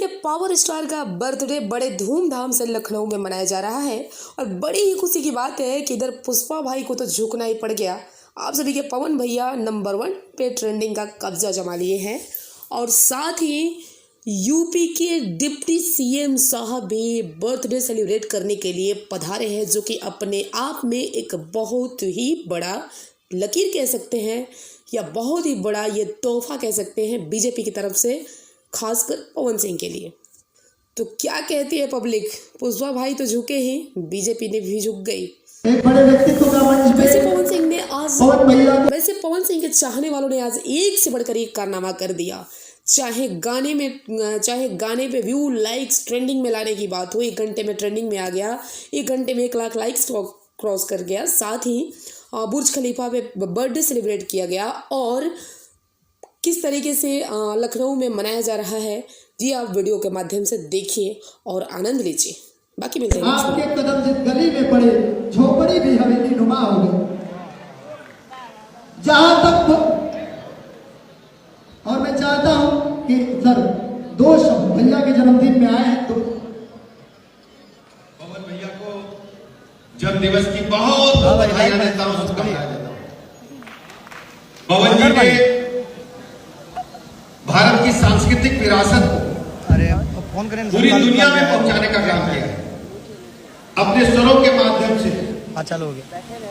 के power star का birthday बड़े धूमधाम से लखनऊ में मनाया जा रहा है और बड़ी ही खुशी की बात है कि इधर पुष्पा भाई को तो झुकना ही पड़ गया। आप सभी के पवन भैया नंबर 1 पे ट्रेंडिंग का कब्जा जमा लिए हैं और साथ ही यूपी के डिप्टी सीएम साहब भी बर्थडे सेलिब्रेट करने के लिए पधारे हैं, जो कि अपने आप में एक बहुत ही बड़ा लकीर कह सकते हैं या बहुत ही बड़ा ये तोहफा कह सकते हैं बीजेपी की तरफ से, खासकर पवन सिंह के लिए। तो क्या कहती है पब्लिक, पुष्पा भाई तो झुके ही, बीजेपी ने भी झुक गई। एक बड़े व्यक्तित्व का मंच वैसे पवन सिंह के चाहने वालों ने आज एक से बढ़कर एक कारनामा कर दिया। चाहे गाने पे व्यू लाइक्स ट्रेंडिंग में लाने की बात हो, 1 घंटे में ट्रेंडिंग में आ गया, 1 घंटे में 1 लाख लाइक्स क्रॉस कर गया। साथ ही बुर्ज खलीफा पे बर्थडे सेलिब्रेट किया गया और किस तरीके से लखनऊ में मनाया जा रहा है, जी आप वीडियो के माध्यम से देखिए और आनंद लीजिए। बाकी मिलते हैं। आपके कदम जिस गली में पड़े झोपड़ी भी हवेली नुमा हो गई। जहां तक और मैं चाहता हूं कि सर 2 शब्द भैया के जन्मदिन में आए हैं तो पवन भैया को जन्म दिवस की बहुत बधाइयां देता हूं, शुभकामनाएं देता हूं। पवन जी ने भारत की सांस्कृतिक विरासत को पूरी दुनिया में पहुंचाने का काम किया है अपने स्वरों के माध्यम से। चलो हो गया।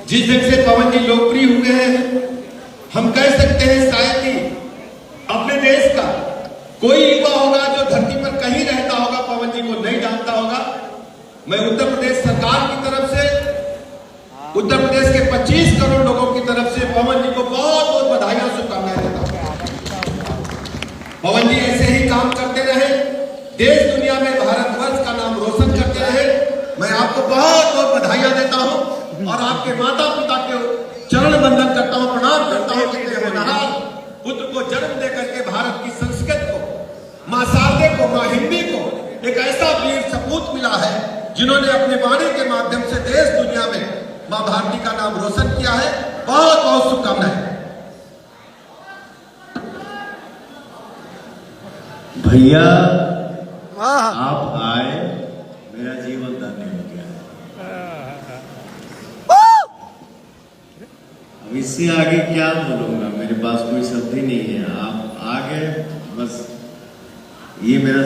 जिस दिन से पवन जी लोकप्रिय हुए हैं, हम कह सकते हैं शायद ही अपने देश का कोई युवा होगा जो धरती पर कहीं रहता होगा पवन जी को नहीं जानता होगा। मैं उत्तर प्रदेश सरकार की तरफ से, उत्तर प्रदेश के 25 करोड़ लोगों की तरफ से पवन जी को बहुत बहुत बधाइयां, शुभकामनाएं देता हूं। पवन जी ऐसे ही काम करते रहे, देश दुनिया में भारतवर्ष का नाम रोशन करते रहे। मैं आपको बहुत बहुत बधाइयां देता हूं और आपके माता पिता के चरण वंदन करता हूं, प्रणाम करता हूं कि होनहार पुत्र को जन्म देकर के भारत की संस्कृति को, मां शारदे को, मां हिंदी को एक ऐसा वीर सपूत मिला है जिन्होंने अपने वाणी के माध्यम से देश दुनिया में मां भारती का नाम रोशन किया है। बहुत बहुत शुभकामनाएं। भैया आप आए, मेरा जीवन धन्य हो गया। अब इससे आगे क्या बोलूंगा, मेरे पास कोई शब्द ही नहीं है। आप आ गए, बस ये मेरा